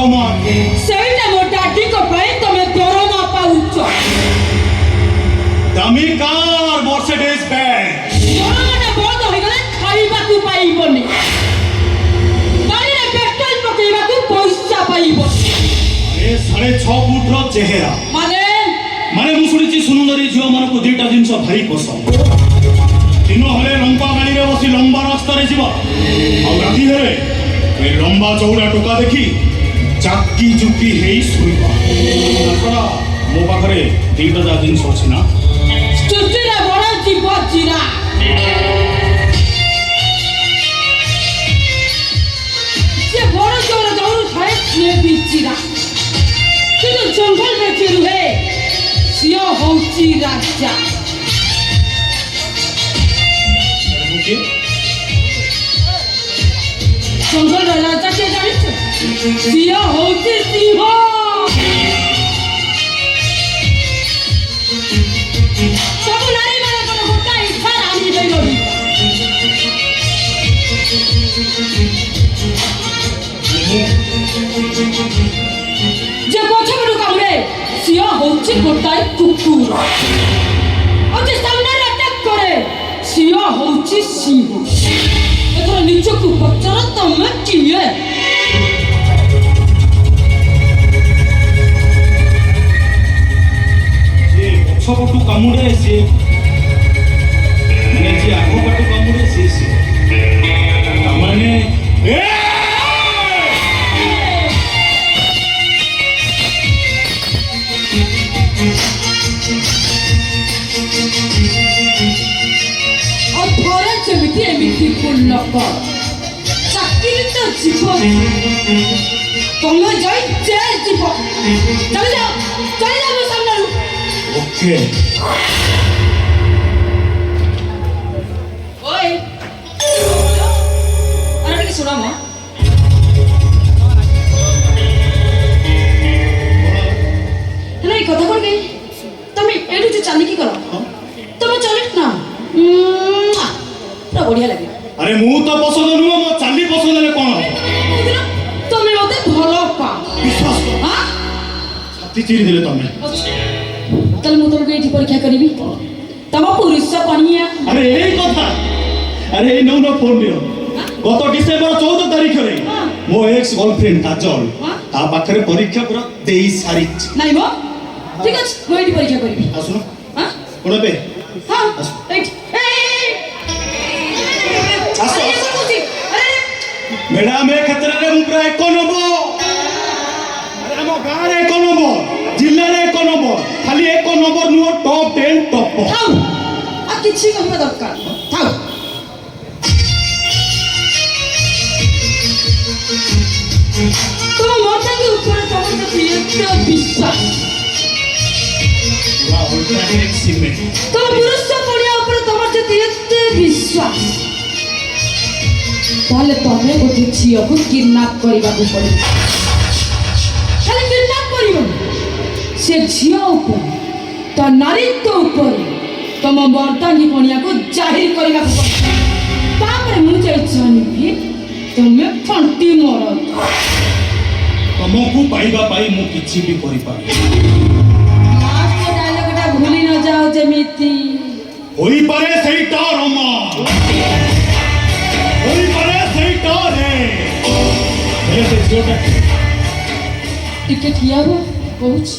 ଦରମା ସେଇଟା ମୋ ଡାଡିଙ୍କ ପାଇଁ ତମେ ଦରମା ପାଉଛ। ଦାମୀ କାର ମର୍ସିଡିଜ ବେଞ୍ଚ ଦରମାଟା ବନ୍ଦ ହୋଇଗଲେ ଖାଇବାକୁ ପାଇବନି, ଗାଡ଼ିରେ ପେଟ୍ରୋଲ ପକେଇବାକୁ ପଇସା ପାଇବନି। ଏ 6.5 ଫୁଟର ଚେହେରା ମାନେ ମୁଁ ଶୁଣିଛି ସୁନ୍ଦରୀ ଝିଅ ମାନଙ୍କୁ ଦିଟା ଜିନିଷ ଭାରି ପସନ୍ଦ। ଦିନ ହେଲେ ଲମ୍ବା ଗାଡ଼ିରେ ବସି ଲମ୍ବା ରାସ୍ତାରେ ଯିବା, ଆଉ ରାତି ହେଲେ ଏ ଲମ୍ବା ଚଉଡ଼ା ଟୋକା ଦେଖି ଚାକି ଚୁକି ହେଇ ଶୋଇବା। ତାଛଡ଼ା ମୋ ପାଖରେ ଦିଟା ଯା ଜିନିଷ ଅଛି ନା। ଚୁଟିରେ ବଡ଼ ଯିବ ଜିରା, ସେ ବଡ଼ ଜୋର ଦୌଡୁଥାଏ ସିଏ ବି ଚିରା, କିନ୍ତୁ ଜଙ୍ଗଲରେ ଯିଏ ରୁହେ ସିଏ ହଉଛି ରାଜା। ଜଙ୍ଗଲର ରାଜା କିଏ ଜାଣିଛ? ସିଏ ହଉଛି ସିଂହ। ସବୁ ନାରୀ ମାନଙ୍କର ଗୋଟା ଇଚ୍ଛା ରାଣୀ ହେଇ ରହିବା। ଯେ ପଛପଟୁ କାମୁଡ଼େ ସିଏ ହଉଛି ଗୋଟାଏ କୁକୁର, ଆଉ ଯେ ସାମ୍ନାରେ ଆଟାକ୍ କରେ ସିଏ ହଉଛି ସିଂହ। ଏଥର ନିଜକୁ ପଚାର ତମେ କିଏ? ପଛପଟୁ କାମୁଡ଼େ ସିଏ, ମାନେ ଯିଏ ଆଗ ପଟୁ କାମୁଡ଼େ ସିଏ ମାନେ ଆଉ ଥରେ ଯେମିତି ଏମିତି ପୂର୍ଣ୍ଣ କର, ଚାକିରି ତ ଯିବ, ତମେ ଯାଇ ଜେଲ ଯିବ। ଚାଲିଯାଅ ମୋ ସାମ୍ନାରୁ। ଓକେ। ଓଏ ଆରେ ଟିକେ ଶୁଣ ମ, ହେଲେ ଏଇ କଥା କଣ କି ତମେ ଏଠୁ ଯୋଉ ଚାଲିକି ଗଲ ତମେ ଚାଲିଟ ନା ପୁରା ବଢିଆ ଲାଗିଲା। ଆରେ ମୁଁ ତ ପସନ୍ଦ ନୁହଁ, ମୋ ଚାଲି ପସନ୍ଦ ହେଲେ କଣ ହବ? ତମେ ମତେ ଭଲ ପାଅ, ବିଶ୍ୱାସ କର, ଛାତି ଚିରି ଦେଲେ ତମେ। ତାହେଲେ ମୁଁ ତମକୁ ଏଇଠି ପରୀକ୍ଷା କରିବି, ତମ ପୁରୁଷ କଣିଆ। ଆରେ ଏଇ କଥା, ଆରେ ଏଇ ନଉନ ଫୋନ ନିଅ। ଗତ ଡିସେମ୍ବର 14 ତାରିଖରେ ମୋ ଏକ୍ସ ଗର୍ଲଫ୍ରେଣ୍ଡ କାଜଲ ତା ପାଖରେ ପରୀକ୍ଷା ପୁରା ଦେଇ ସାରିଛି। ନାଇଁ ମ, ଠିକ ଅଛି ମୁଁ ଏଇଠି ପରୀକ୍ଷା କରିବି। ଆସୁନ କଣ ଏବେ? ହଁ ଏଇଠି। ମ୍ୟାଡାମ ଏ କ୍ଷେତ୍ରରେ ମୁଁ ପୁରା 1 ନମ୍ବର। ଆମ ଗାଁରେ 1 ନମ୍ବର, ଜିଲ୍ଲାରେ 1 ନମ୍ବର, ଖାଲି 1 ନମ୍ବର ନୁହଁ, ଟପ୍ 10 ଟପ୍। ଥାଉ, ଆଉ କିଛି କହିବା ଦରକାର ଥାଉ। ତମ ମର୍ତ୍ତାଙ୍କ ଉପରେ ତମର ଯଦି ଏତେ ବିଶ୍ୱାସ, ତମ ପୁରୁଷ କଣିଆ ଉପରେ ତମର ଯଦି ଏତେ ବିଶ୍ୱାସ, ତାହେଲେ ତମେ ଗୋଟେ ଝିଅକୁ କିଡନାପ୍ କରିବାକୁ ପଡ଼ିବ। ଖାଲି କିଡନାପ୍ କରିବନି, ସେ ଝିଅ ଉପରେ, ତା ନାରୀତ୍ୱ ଉପରେ ତମ ମର୍ଦ୍ଦାଙ୍ଗୀ କଣିଆକୁ ଜାହିର କରିବାକୁ ପଡ଼ିବ। ତାପରେ ମୁଁ ଯାଇ ଜାଣିବି ତମେ ଫଣ୍ଟି ମର। ତମକୁ ପାଇବା ପାଇଁ ମୁଁ କିଛି ବି କରିପାରିବି। ଲାଷ୍ଟ ଡାଇଲଗଟା ଭୁଲି ନ ଯାଅ ଯେମିତି। ହୋଇପାରେ ସେଇଟା ରମା, ହୋଇପାରେ ସେଇଟା ରେ। ହେଲେ ସେ ଝିଅଟା ଟିକେ ଠିଆ ହୁଅ କହୁଛି।